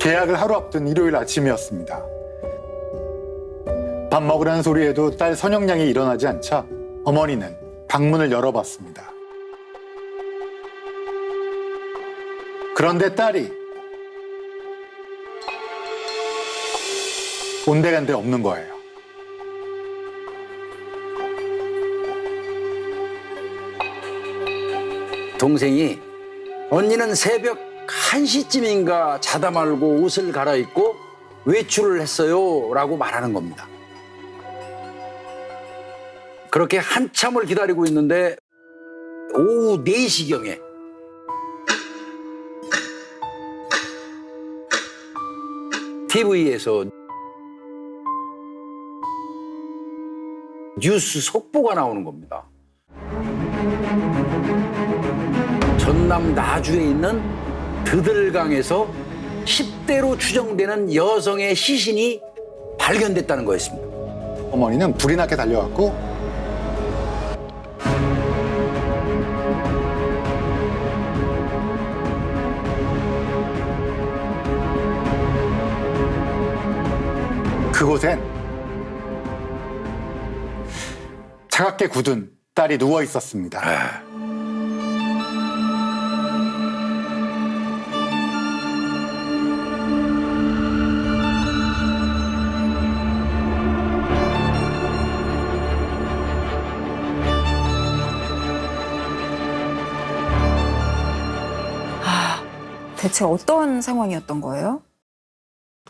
계약을 하루 앞둔 일요일 아침이었습니다. 밥 먹으라는 소리에도 딸 선영양이 일어나지 않자 어머니는 방문을 열어봤습니다. 그런데 딸이 온데간데 없는 거예요. 동생이 언니는 새벽 1시쯤인가 자다 말고 옷을 갈아입고 외출을 했어요 라고 말하는 겁니다. 그렇게 한참을 기다리고 있는데 오후 4시경에 TV에서 뉴스 속보가 나오는 겁니다. 전남 나주에 있는 드들강에서 10대로 추정되는 여성의 시신이 발견됐다는 거였습니다. 어머니는 불이 나게 달려왔고 그곳엔 차갑게 굳은 딸이 누워 있었습니다. 대체 어떤 상황이었던 거예요?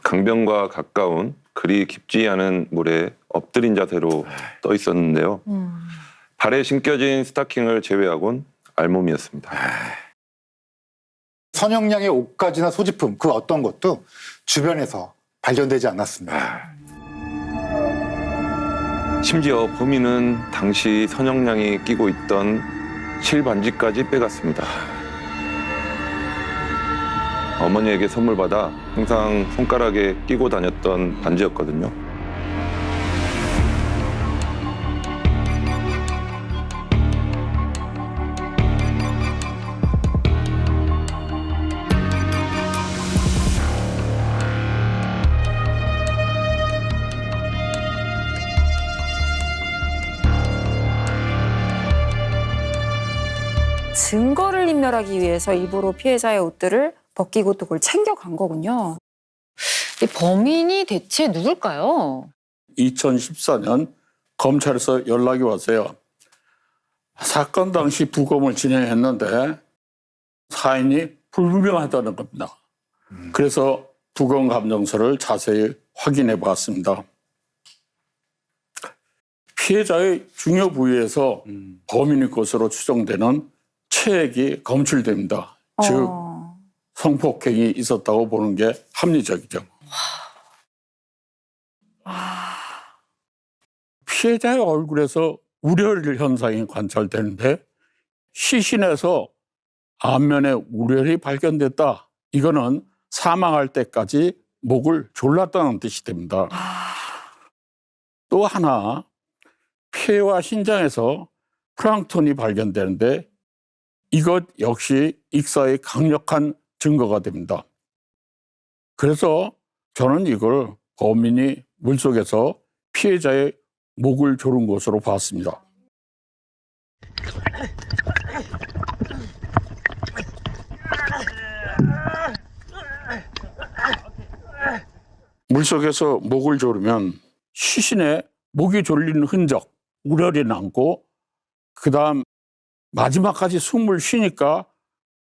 강변과 가까운 그리 깊지 않은 물에 엎드린 자세로 떠 있었는데요. 발에 신겨진 스타킹을 제외하곤 알몸이었습니다. 선영양의 옷가지나 소지품 그 어떤 것도 주변에서 발견되지 않았습니다. 심지어 범인은 당시 선영양이 끼고 있던 실반지까지 빼갔습니다. 어머니에게 선물 받아 항상 손가락에 끼고 다녔던 반지였거든요. 증거를 인멸하기 위해서 일부러 피해자의 옷들을 벗기고 또 그걸 챙겨간 거군요. 이 범인이 대체 누굴까요? 2014년 검찰에서 연락이 왔어요. 사건 당시 부검을 진행했는데 사인이 불분명하다는 겁니다. 그래서 부검 감정서를 자세히 확인해 봤습니다. 피해자의 중요 부위에서 범인의 것으로 추정되는 체액이 검출됩니다. 즉 성폭행이 있었다고 보는 게 합리적이죠. 피해자의 얼굴에서 우려를 현상이 관찰되는데 시신에서 안면에 우려이 발견됐다. 이거는 사망할 때까지 목을 졸랐다는 뜻이 됩니다. 또 하나 폐와 신장에서 플랑크톤이 발견되는데 이것 역시 익사의 강력한 증거가 됩니다. 그래서 저는 이걸 범인이 물속에서 피해자의 목을 조른 것으로 봤습니다. 물속에서 목을 조르면 시신에 목이 졸리는 흔적, 우려리 남고 그다음 마지막까지 숨을 쉬니까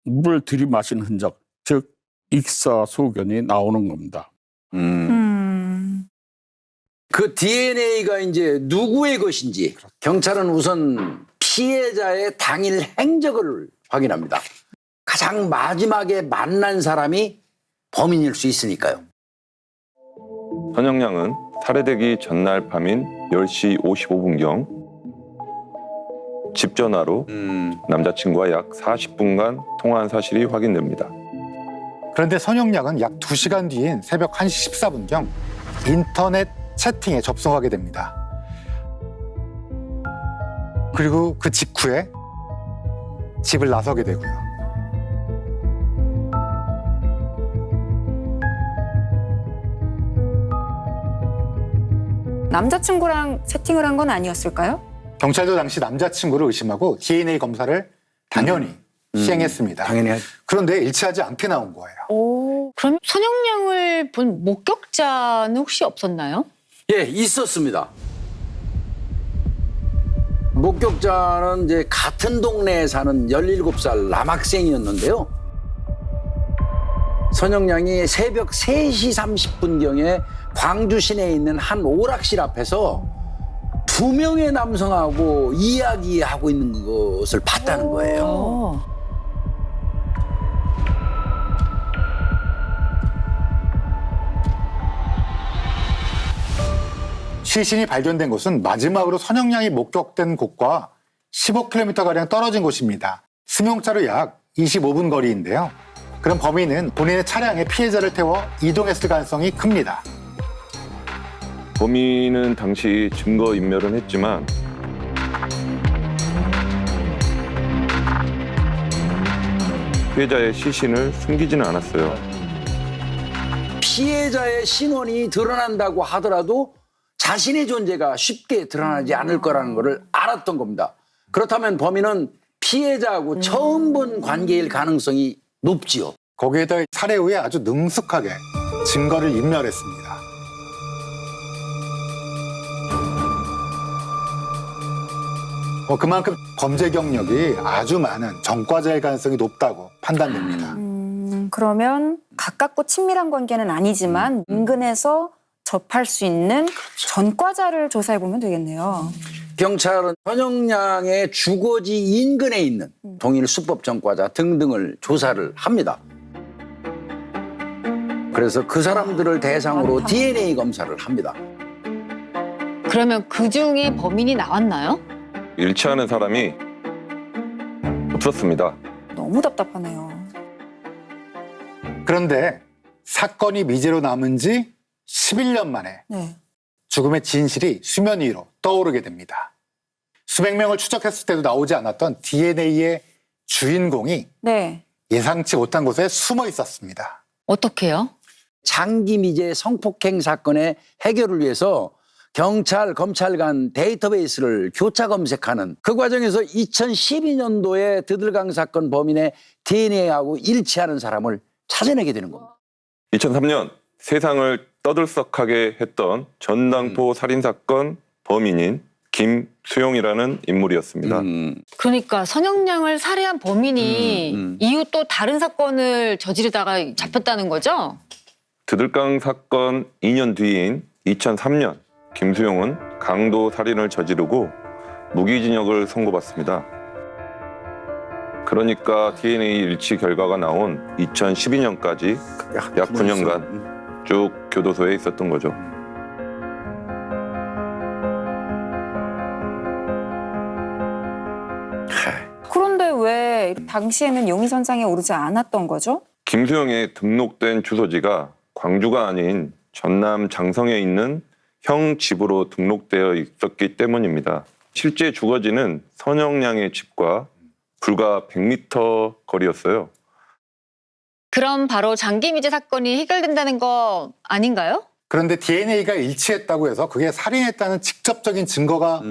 물을 들이마신 흔적, 즉 익사소견이 나오는 겁니다. 그 DNA가 이제 누구의 것인지 경찰은 우선 피해자의 당일 행적을 확인합니다. 가장 마지막에 만난 사람이 범인일 수 있으니까요. 선영양은 살해되기 전날 밤인 10시 55분경 집 전화로 남자친구와 약 40분간 통화한 사실이 확인됩니다. 그런데 선영양은 약 2시간 뒤인 새벽 1시 14분경 인터넷 채팅에 접속하게 됩니다. 그리고 그 직후에 집을 나서게 되고요. 남자친구랑 채팅을 한 건 아니었을까요? 경찰도 당시 남자친구를 의심하고 DNA 검사를 당연히 시행했습니다. 당연히 그런데 일치하지 않게 나온 거예요. 오. 그럼 선영양을 본 목격자는 혹시 없었나요? 예, 있었습니다. 목격자는 이제 같은 동네에 사는 17살 남학생이었는데요. 선영양이 새벽 3시 30분경에 광주 시내에 있는 한 오락실 앞에서 2명의 남성하고 이야기하고 있는 것을 봤다는 거예요. 어. 시신이 발견된 곳은 마지막으로 선영양이 목격된 곳과 15km가량 떨어진 곳입니다. 승용차로 약 25분 거리인데요. 그럼 범인은 본인의 차량에 피해자를 태워 이동했을 가능성이 큽니다. 범인은 당시 증거 인멸은 했지만 피해자의 시신을 숨기지는 않았어요. 피해자의 신원이 드러난다고 하더라도 자신의 존재가 쉽게 드러나지 않을 거라는 것을 알았던 겁니다. 그렇다면 범인은 피해자하고 처음 본 관계일 가능성이 높지요. 거기에다 살해 후에 아주 능숙하게 증거를 인멸했습니다. 그만큼 범죄 경력이 아주 많은 전과자일 가능성이 높다고 판단됩니다. 그러면 가깝고 친밀한 관계는 아니지만 인근에서 접할 수 있는 전과자를 조사해 보면 되겠네요. 경찰은 선영양의 주거지 인근에 있는 동일 수법 전과자 등등을 조사를 합니다. 그래서 그 사람들을 대상으로 많다. DNA 검사를 합니다. 그러면 그 중에 범인이 나왔나요? 일치하는 사람이 없었습니다. 너무 답답하네요. 그런데 사건이 미제로 남은 지 11년 만에 네. 죽음의 진실이 수면 위로 떠오르게 됩니다. 수백 명을 추적했을 때도 나오지 않았던 DNA의 주인공이 네. 예상치 못한 곳에 숨어 있었습니다. 어떻게요? 장기 미제 성폭행 사건의 해결을 위해서 경찰, 검찰 간 데이터베이스를 교차 검색하는 그 과정에서 2012년도에 드들강 사건 범인의 DNA하고 일치하는 사람을 찾아내게 되는 겁니다. 2003년 세상을 떠들썩하게 했던 전당포 살인사건 범인인 김수용이라는 인물이었습니다. 그러니까 선영양을 살해한 범인이 이후 또 다른 사건을 저지르다가 잡혔다는 거죠? 드들강 사건 2년 뒤인 2003년 김수용은 강도 살인을 저지르고 무기징역을 선고받습니다. 그러니까 DNA 일치 결과가 나온 2012년까지 약 9년간 쭉 교도소에 있었던 거죠. 그런데 왜 당시에는 용의선상에 오르지 않았던 거죠? 김수용의 등록된 주소지가 광주가 아닌 전남 장성에 있는 형 집으로 등록되어 있었기 때문입니다. 실제 주거지는 선영양의 집과 불과 100m 거리였어요. 그럼 바로 장기미제 사건이 해결된다는 거 아닌가요? 그런데 DNA가 일치했다고 해서 그게 살인했다는 직접적인 증거가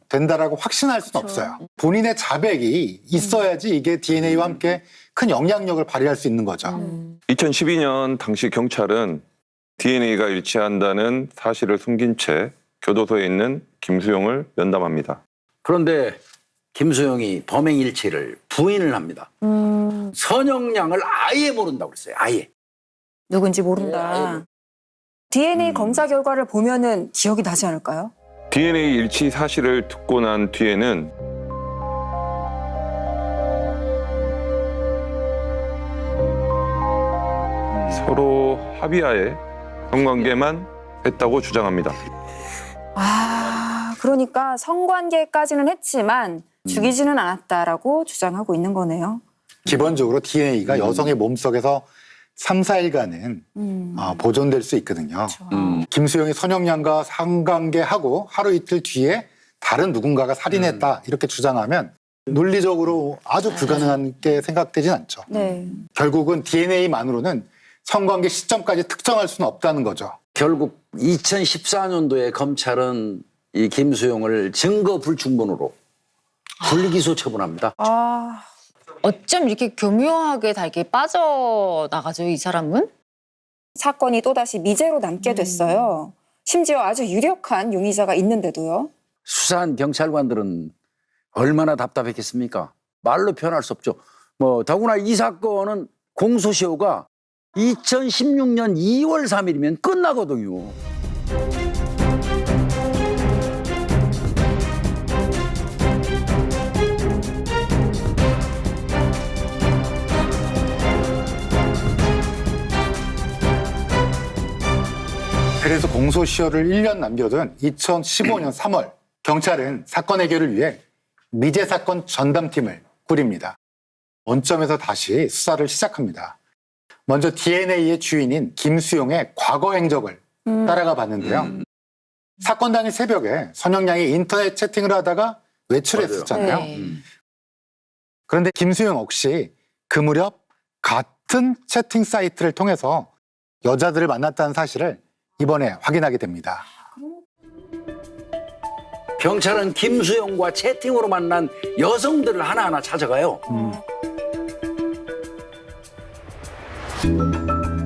된다라고 확신할 수는 없어요. 본인의 자백이 있어야지 이게 DNA와 함께 큰 영향력을 발휘할 수 있는 거죠. 2012년 당시 경찰은 DNA가 일치한다는 사실을 숨긴 채 교도소에 있는 김수용을 면담합니다. 그런데 김수용이 범행 일치를 부인을 합니다. 선영양을 아예 모른다고 그랬어요. 아예. 누군지 예, 아예 모른다. DNA 검사 결과를 보면은 기억이 나지 않을까요? DNA 일치 사실을 듣고 난 뒤에는 서로 합의하에 성관계만 했다고 주장합니다. 그러니까 성관계까지는 했지만 죽이지는 않았다라고 주장하고 있는 거네요. 기본적으로 DNA가 여성의 몸속에서 3, 4일간은 보존될 수 있거든요. 김수영이 선영양과 상관계하고 하루 이틀 뒤에 다른 누군가가 살인했다 이렇게 주장하면 논리적으로 아주 불가능한 게 생각되진 않죠. 네. 결국은 DNA만으로는 성관계 시점까지 특정할 수는 없다는 거죠. 결국 2014년도에 검찰은 이 김수용을 증거 불충분으로 불기소 처분합니다. 아, 어쩜 이렇게 교묘하게 다 이렇게 빠져나가죠, 이 사람은? 사건이 또다시 미제로 남게 됐어요. 심지어 아주 유력한 용의자가 있는데도요. 수사한 경찰관들은 얼마나 답답했겠습니까? 말로 표현할 수 없죠. 더구나 이 사건은 공소시효가 2016년 2월 3일이면 끝나거든요. 그래서 공소시효를 1년 남겨둔 2015년 3월 경찰은 사건 해결을 위해 미제 사건 전담팀을 꾸립니다. 원점에서 다시 수사를 시작합니다. 먼저 DNA의 주인인 김수용의 과거 행적을 따라가 봤는데요. 사건 당일 새벽에 선영양이 인터넷 채팅을 하다가 외출했었잖아요. 네. 그런데 김수용 역시 그 무렵 같은 채팅 사이트를 통해서 여자들을 만났다는 사실을 이번에 확인하게 됩니다. 경찰은 김수용과 채팅으로 만난 여성들을 하나하나 찾아가요.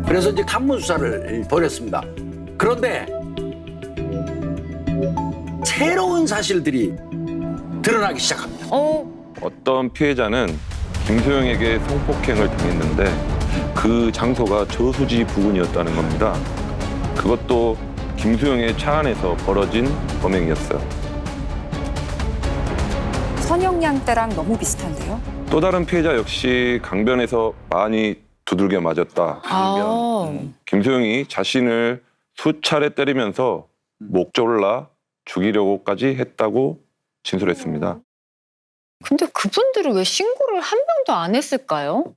그래서 이제 탐문 수사를 벌였습니다. 그런데 새로운 사실들이 드러나기 시작합니다. 어떤 피해자는 김소영에게 성폭행을 당했는데 그 장소가 저수지 부근이었다는 겁니다. 그것도 김수영의 차 안에서 벌어진 범행이었어요. 선영양 때랑 너무 비슷한데요. 또 다른 피해자 역시 강변에서 많이 두들겨 맞았다. 김소영이 자신을 수차례 때리면서 목 졸라 죽이려고까지 했다고 진술했습니다. 근데 그분들은 왜 신고를 한 명도 안 했을까요?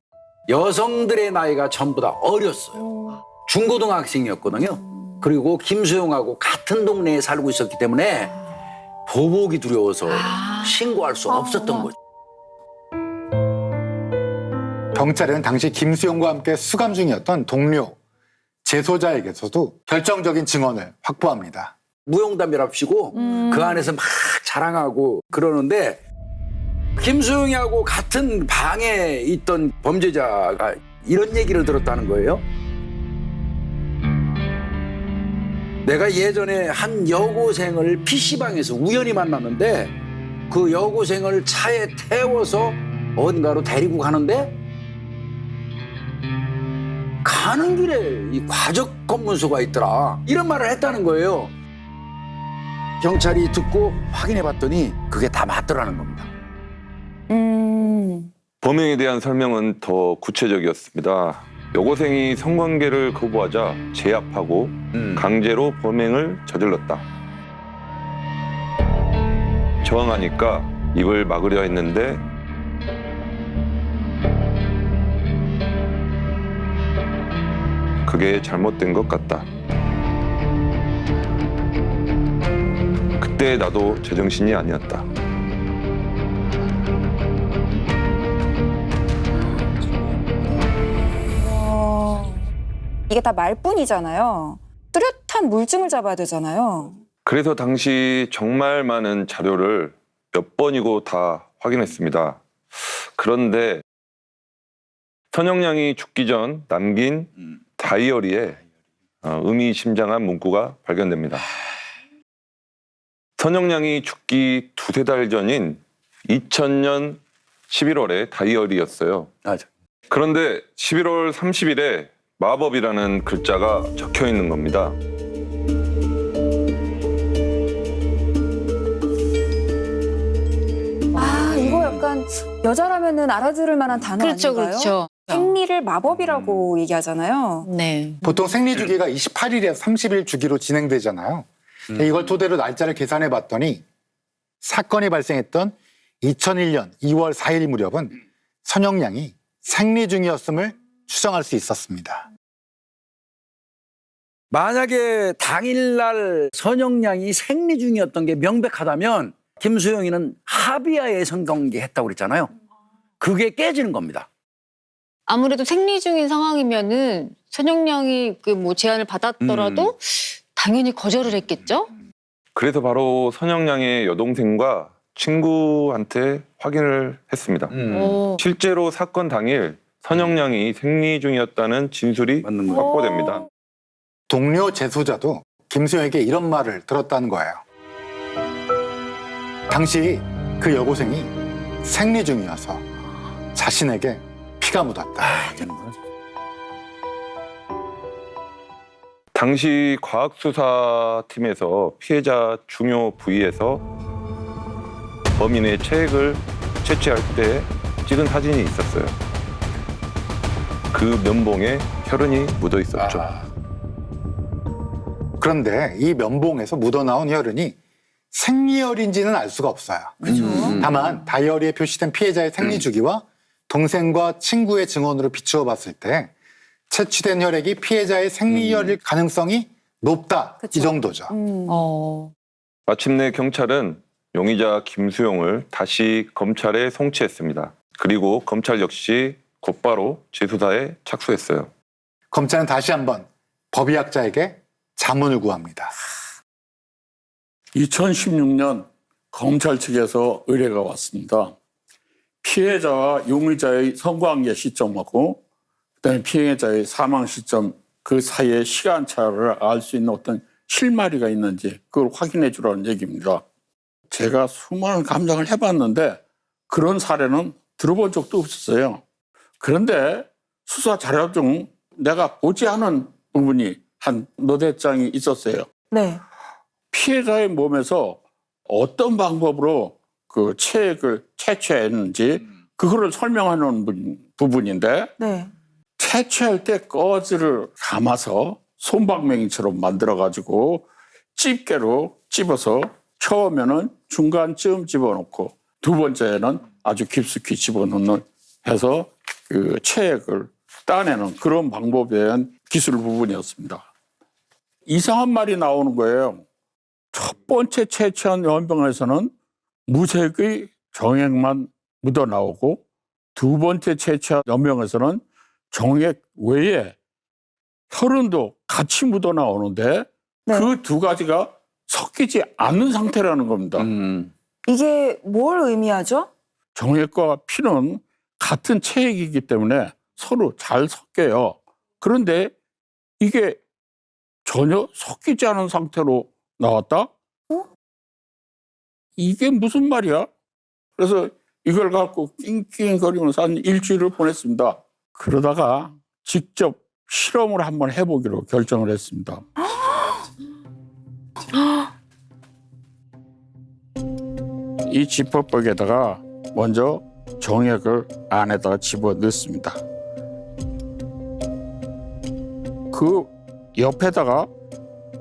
여성들의 나이가 전부 다 어렸어요. 중고등학생이었거든요. 그리고 김수용하고 같은 동네에 살고 있었기 때문에 보복이 두려워서 신고할 수 없었던 거죠. 경찰은 당시 김수용과 함께 수감 중이었던 동료 재소자에게서도 결정적인 증언을 확보합니다. 무용담이랍시고 그 안에서 막 자랑하고 그러는데 김수용이하고 같은 방에 있던 범죄자가 이런 얘기를 들었다는 거예요. 내가 예전에 한 여고생을 PC방에서 우연히 만났는데 그 여고생을 차에 태워서 어딘가로 데리고 가는데 가는 길에 이 과적 검문소가 있더라. 이런 말을 했다는 거예요. 경찰이 듣고 확인해 봤더니 그게 다 맞더라는 겁니다. 범행에 대한 설명은 더 구체적이었습니다. 여고생이 성관계를 거부하자 제압하고 강제로 범행을 저질렀다. 저항하니까 입을 막으려 했는데 그게 잘못된 것 같다. 그때 나도 제정신이 아니었다. 이게 다 말뿐이잖아요. 뚜렷한 물증을 잡아야 되잖아요. 그래서 당시 정말 많은 자료를 몇 번이고 다 확인했습니다. 그런데 선영양이 죽기 전 남긴 다이어리에 의미심장한 문구가 발견됩니다. 선영양이 죽기 두세 달 전인 2000년 11월에 다이어리였어요. 맞아. 그런데 11월 30일에 마법이라는 글자가 적혀 있는 겁니다. 아, 이거 약간 여자라면은 알아들을 만한 단어 그렇죠, 아닌가요? 그렇죠. 생리를 마법이라고 얘기하잖아요. 네. 보통 생리 주기가 28일에서 30일 주기로 진행되잖아요. 이걸 토대로 날짜를 계산해 봤더니 사건이 발생했던 2001년 2월 4일 무렵은 선영양이 생리 중이었음을 추정할 수 있었습니다. 만약에 당일날 선영양이 생리 중이었던 게 명백하다면 김수영이는 합의하에 성관계 했다고 그랬잖아요. 그게 깨지는 겁니다. 아무래도 생리 중인 상황이면은 선영양이 그 뭐 제안을 받았더라도 당연히 거절을 했겠죠? 그래서 바로 선영양의 여동생과 친구한테 확인을 했습니다. 오. 실제로 사건 당일 선영양이 생리 중이었다는 진술이 맞는 거예요. 확보됩니다. 동료 재소자도 김수영에게 이런 말을 들었다는 거예요. 당시 그 여고생이 생리 중이어서 자신에게 피가 묻었다. 당시 과학수사팀에서 피해자 중요 부위에서 범인의 체액을 채취할 때 찍은 사진이 있었어요. 그 면봉에 혈흔이 묻어 있었죠. 그런데 이 면봉에서 묻어나온 혈흔이 생리혈인지는 알 수가 없어요. 다만 다이어리에 표시된 피해자의 생리 주기와 동생과 친구의 증언으로 비추어 봤을 때 채취된 혈액이 피해자의 생리혈일 가능성이 높다. 그쵸. 이 정도죠. 마침내 경찰은 용의자 김수용을 다시 검찰에 송치했습니다. 그리고 검찰 역시 곧바로 재수사에 착수했어요. 검찰은 다시 한번 법의학자에게 자문을 구합니다. 2016년 검찰 측에서 의뢰가 왔습니다. 피해자와 용의자의 선고관계 시점하고 그다음에 피해자의 사망 시점 그 사이의 시간차를 알 수 있는 어떤 실마리가 있는지 그걸 확인해 주라는 얘기입니다. 제가 수많은 감정을 해봤는데 그런 사례는 들어본 적도 없었어요. 그런데 수사 자료 중 내가 보지 않은 부분이 한 너댓 장이 있었어요. 네. 피해자의 몸에서 어떤 방법으로 그 체액을 채취했는지 그거를 설명하는 부분인데 네. 채취할 때 꺼지를 감아서 솜방맹이처럼 만들어가지고 집게로 집어서 처음에는 중간쯤 집어넣고 두 번째는 아주 깊숙이 집어넣는 해서 그 체액을 따내는 그런 방법에 대한 기술 부분이었습니다. 이상한 말이 나오는 거예요. 첫 번째 채취한 연병에서는 무색의 정액만 묻어나오고 두 번째 채취한 연병에서는 정액 외에 혈흔도 같이 묻어나오는데 네. 그 두 가지가 섞이지 않는 상태라는 겁니다. 이게 뭘 의미하죠? 정액과 피는 같은 체액이기 때문에 서로 잘 섞여요. 그런데 이게 전혀 섞이지 않은 상태로 나왔다? 이게 무슨 말이야? 그래서 이걸 갖고 낑낑거리면서 한 일주일을 보냈습니다. 그러다가 직접 실험을 한번 해보기로 결정을 했습니다. 이 지퍼백에다가 먼저 정액을 안에다가 집어넣습니다. 그 옆에다가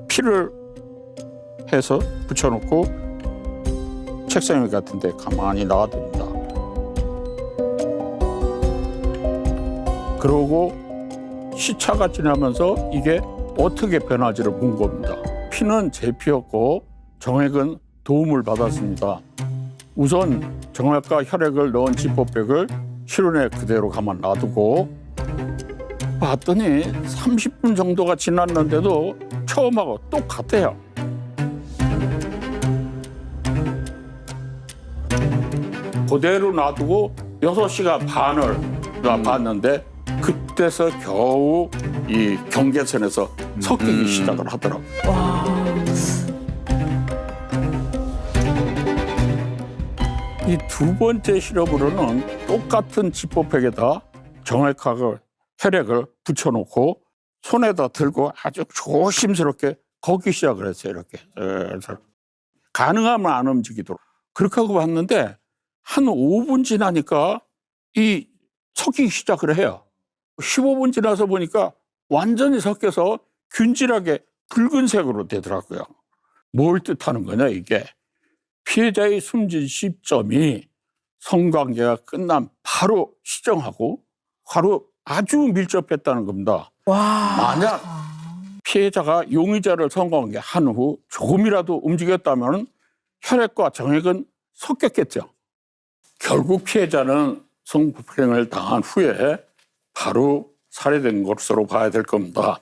피를 해서 붙여놓고 책상 위 같은 데 가만히 놔둡니다. 그러고 시차가 지나면서 이게 어떻게 변할지를 본 겁니다. 피는 제 피였고 정액은 도움을 받았습니다. 우선 정액과 혈액을 넣은 지퍼백을 실온에 그대로 가만 놔두고 봤더니 30분 정도가 지났는데도 처음하고 똑같아요. 그대로 놔두고 6시간 반을 봤는데 그때서 겨우 이 경계선에서 섞이기 시작을 하더라고요. 이 두 번째 실험으로는 똑같은 지퍼백에다 정액하고 혈액을 붙여놓고 손에다 들고 아주 조심스럽게 걷기 시작을 했어요. 이렇게. 가능하면 안 움직이도록. 그렇게 하고 봤는데 한 5분 지나니까 이 섞이기 시작을 해요. 15분 지나서 보니까 완전히 섞여서 균질하게 붉은색으로 되더라고요. 뭘 뜻하는 거냐 이게. 피해자의 숨진 시점이 성관계가 끝난 바로 시정하고 바로 아주 밀접했다는 겁니다. 만약 피해자가 용의자를 성관계 한 후 조금이라도 움직였다면 혈액과 정액은 섞였겠죠. 결국 피해자는 성폭행을 당한 후에 바로 살해된 것으로 봐야 될 겁니다.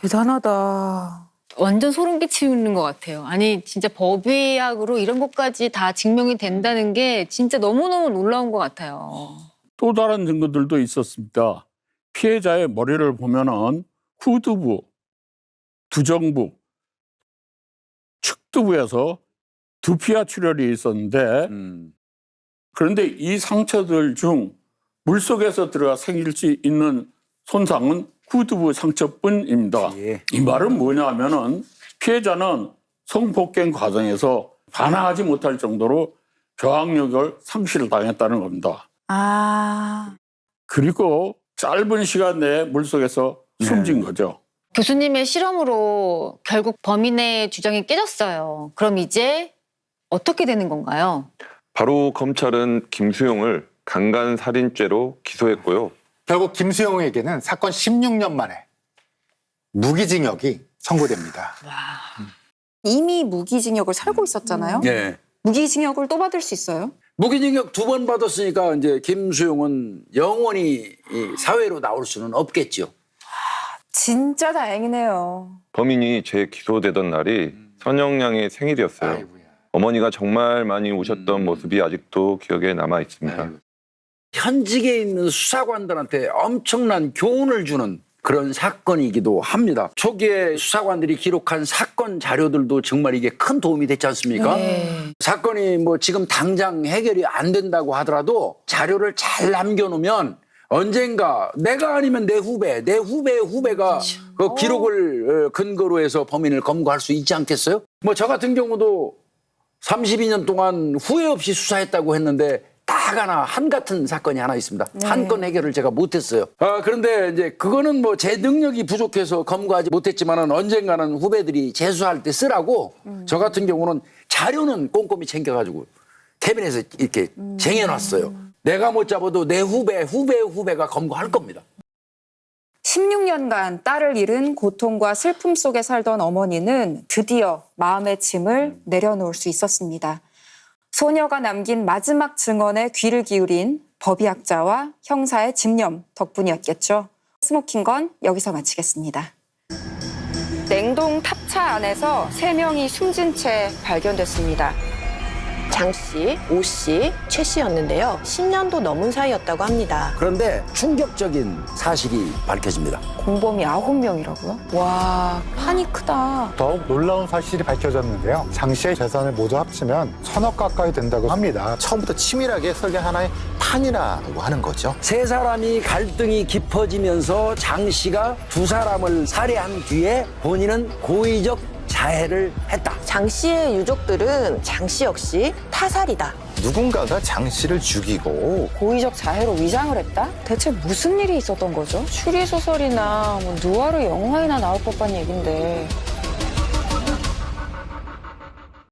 대단하다. 완전 소름 끼치는 것 같아요. 아니 진짜 법의학으로 이런 것까지 다 증명이 된다는 게 진짜 너무너무 놀라운 것 같아요. 또 다른 증거들도 있었습니다. 피해자의 머리를 보면은 후두부, 두정부, 측두부에서 두피와 출혈이 있었는데 그런데 이 상처들 중 물속에서 들어가 생길 수 있는 손상은 후두부 상처뿐입니다. 예. 이 말은 뭐냐면은 피해자는 성폭행 과정에서 반항하지 못할 정도로 저항력을 상실을 당했다는 겁니다. 아, 그리고 짧은 시간 내에 물속에서 숨진 거죠. 교수님의 실험으로 결국 범인의 주장이 깨졌어요. 그럼 이제 어떻게 되는 건가요? 바로 검찰은 김수용을 강간살인죄로 기소했고요. 결국 김수영에게는 사건 16년 만에 무기징역이 선고됩니다. 이미 무기징역을 살고 있었잖아요. 예. 무기징역을 또 받을 수 있어요? 무기징역 2번 받았으니까 이제 김수용은 영원히 이 사회로 나올 수는 없겠죠. 진짜 다행이네요. 범인이 재기소되던 날이 선영양의 생일이었어요. 아이고야. 어머니가 정말 많이 우셨던 모습이 아직도 기억에 남아 있습니다. 아이고. 현직에 있는 수사관들한테 엄청난 교훈을 주는 그런 사건이기도 합니다. 초기에 수사관들이 기록한 사건 자료들도 정말 이게 큰 도움이 됐지 않습니까? 네. 사건이 뭐 지금 당장 해결이 안 된다고 하더라도 자료를 잘 남겨놓으면 언젠가 내가 아니면 내 후배, 내 후배의 후배가 그 기록을 근거로 해서 범인을 검거할 수 있지 않겠어요? 뭐 저 같은 경우도 32년 동안 후회 없이 수사했다고 했는데 딱 하나 한같은 사건이 하나 있습니다. 한 건 해결을 제가 못했어요. 그런데 이제 그거는 뭐 제 능력이 부족해서 검거하지 못했지만은 언젠가는 후배들이 재수할 때 쓰라고 저 같은 경우는 자료는 꼼꼼히 챙겨가지고 캐비넷에 이렇게 쟁여놨어요. 내가 못 잡아도 내 후배의 후배가 검거할 겁니다. 16년간 딸을 잃은 고통과 슬픔 속에 살던 어머니는 드디어 마음의 짐을 내려놓을 수 있었습니다. 소녀가 남긴 마지막 증언에 귀를 기울인 법의학자와 형사의 집념 덕분이었겠죠. 스모킹건 여기서 마치겠습니다. 냉동 탑차 안에서 3명이 숨진 채 발견됐습니다. 장 씨, 오 씨, 최 씨였는데요. 10년도 넘은 사이였다고 합니다. 그런데 충격적인 사실이 밝혀집니다. 공범이 9명이라고요? 와, 판이 크다. 더욱 놀라운 사실이 밝혀졌는데요. 장 씨의 재산을 모두 합치면 1,000억 가까이 된다고 합니다. 처음부터 치밀하게 설계한 하나의 판이라고 하는 거죠. 세 사람이 갈등이 깊어지면서 장 씨가 2사람을 살해한 뒤에 본인은 고의적 자해를 했다. 장 씨의 유족들은 장 씨 역시 타살이다. 누군가가 장 씨를 죽이고 고의적 자해로 위장을 했다? 대체 무슨 일이 있었던 거죠? 추리소설이나 누아르 영화에나 나올 법한 얘긴데